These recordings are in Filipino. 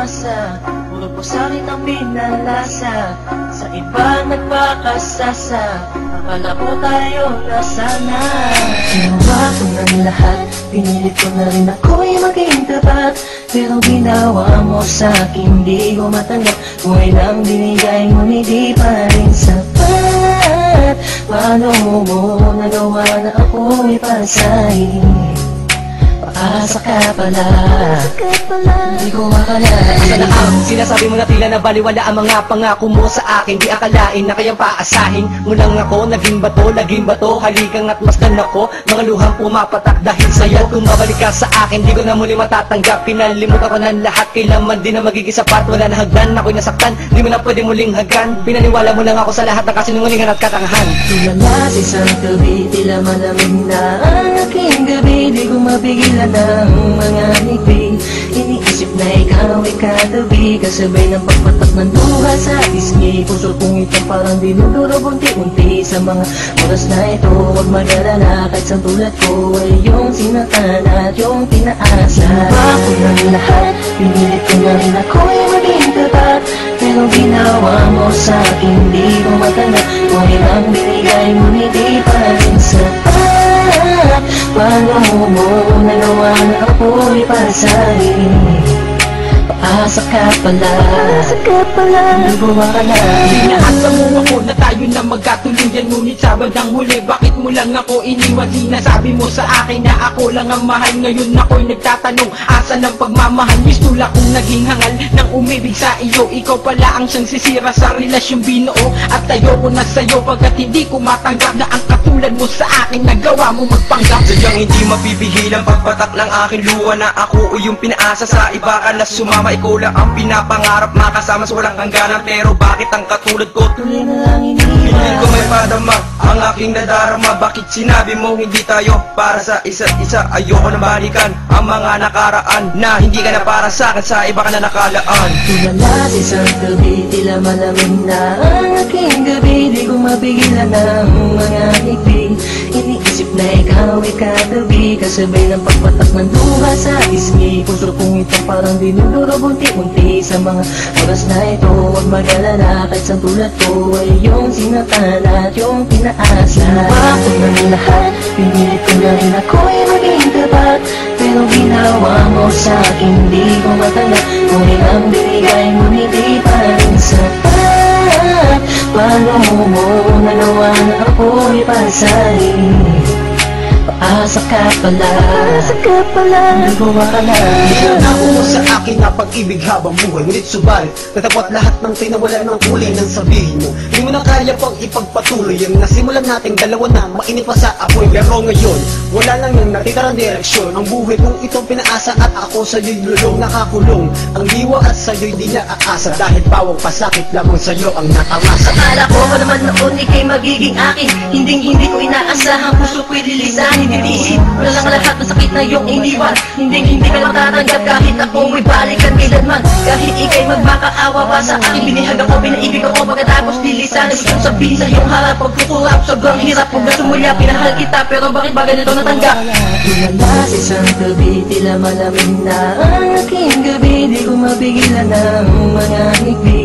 umasa, puro po sa'kin ang pinalasa, sa iba nagpakasasa, akala ko tayo nasana. Ginawa ko ng lahat, pinilit ko na rin ako'y maging tapat, pero ginawa mo sa'kin di ko matanggap. Kung ilang binigay ngunit di pa rin sapat, paano mo nagawa na ako'y pasahin? Paasa ka pala, di ko akalain. Asa na ang sinasabi mo na tila na baliwala ang mga pangako mo sa akin. Di akalain na kayang paasahin mo lang ako. Naging bato, halikan at masdan ako. Mga luhang pumapatak dahil sa'yo. Kung babalik ka sa akin, di ko na muli matatanggap. Pinalimutan ko ng lahat, kailanman din na magiging sapat. Wala na hagdan, ako'y nasaktan, di mo na pwede muling hagan. Pinaniwala mo lang ako sa lahat ng kasinungalingan at katangahan. Tulala sa isang gabi, tila malamig na ang aking gabi. Di ko mapigilan ng mga ngiti, iniisip na ikaw ay katabi, kasabay ng pagpatak ng luha sa pisngi. Puso kong ito parang dinudurog unti-unti sa mga oras na ito. Huwag mag-alala, kahit sa tulad ko ay yung sinatan at yung pinaasa. Ginawa ko ng lahat, pinilit ko na rin ako'y maging tapat, pero ginawa mo sa'kin di ko matanggap. Kung ilang binigay ngunit di pa rin sapat, paano mo nagawa na ako'y pasahin? Paasa ka pala, nagawa ka na. Inaasa mo ako na tayo na magkatuluyan, ngunit sa bandang huli bakit mo lang ako iniwan? Sinasabi mo sa akin na ako lang ang mahal. Ngayon ako'y nagtatanong, asa ng pagmamahal? Mistula kong naging hangal ng umibig sa iyo. Ikaw pala ang siyang sisira sa relasyong binuo, at ayoko na sa'yo pagkat hindi ko matanggap na ang katulad mo sa akin nagawa mo magpanggap. Sadyang hindi mapipigil ang pagpatak ng aking luha na ako o yung pinaasa sa iba ka na sumama. Ikaw lang ang pinapangarap, makasama sa walang hangganan. Pero bakit ang katulad ko tuloy na lang hindi ko may padama ang aking nadarama? Bakit sinabi mo hindi tayo para sa isa't isa? Ayoko na balikan ang mga nakaraan na hindi ka na para sa akin, sa iba ka na nakalaan. Tulala sa isang gabi, tila malamig na ang aking gabi. Di ko mapigilan ng mga ngiti, iniisip na ikaw ay katabi, kasabay ng pagpatak ng luha sa pisngi. Puso kong ito parang dinudurog unti-unti sa mga oras na ito. Huwag mag-alala, kahit sa tulad ko ay yung sinatan at yung pinaasa. Ginawa ko ng lahat, pinilit ko na rin ako'y maging tapat, pero ginawa mo sa'kin di ko matanggap. Kung ilang binigay ngunit di pa rin sapat, paano mo nagawa na ako'y pasahin? Paasa ka pala, nagawa ka na. Nangako mo sa akin na pag-ibig habang buhay, ngunit subalit natapot lahat ng tinawala ng kulay ng sabihin mo. Hindi mo na kaya pang ipagpatuloy ang nasimulan nating dalawa na mainit pa sa apoy. Pero ngayon, wala lang yung natitirang direksyon. Ang buhay kong itong pinaasa at ako sa'yo'y lulong nakakulong. Ang diwa at sa'yo'y di na aasa, dahil bawang pasakit lamang sa'yo ang natamasa. Akala ko naman noon ika'y magiging akin, hindi ko inaasahan, puso ko'y lilisanin. Hindi wala lang lahat ng sakit na iyong iniwan. Hindi ka lang tatanggap kahit ako may balikan kailanman. Kahit ika'y magmakaawa pa sa akin, binihag ako, pinaibig ako, pagkatapos lilisanin. Gustong sabihin sa iyong harap, pagkukurap, sobrang hirap. Kung gasumulya, pinahal kita, pero bakit ba ganito natanggap? Tulala sa isang gabi, tila malamig na ang aking gabi. Di ko mapigilan ng mga ngiti,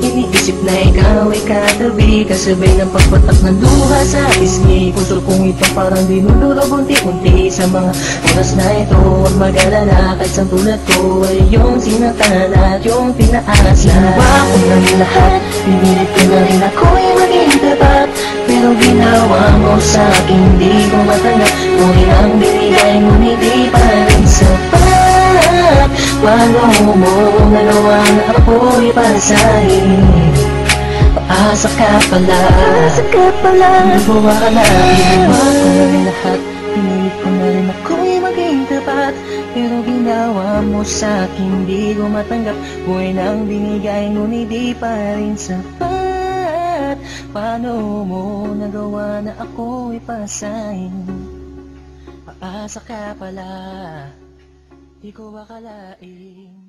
iniisip na ikaw ay katabi, kasabay ng pagpatak ng luha sa pisngi. Puso kong ito parang dinudurog unti-unti sa mga oras na ito. Huwag mag-alala, kahit sa tulad ko ay yung sinatan at yung pinaasa. Ginawa ko ng lahat, pinilit ko na rin ako'y maging tapat, pero ginawa mo sa'kin di ko matanggap. Kung ilang binigay ngunit di pa rin sapat, paano mo nagawa na ako'y pasahin? Paasa ka pala, nagawa ka na. Ginawa ko ng lahat, pinilit ko na rin ako'y maging tapat, pero ginawa mo sa'kin di ko matanggap. Buhay nang binigay ngunit di pa rin sapat, paano mo nagawa na ako'y pasahin? Paasa ka pala, di ko akalain.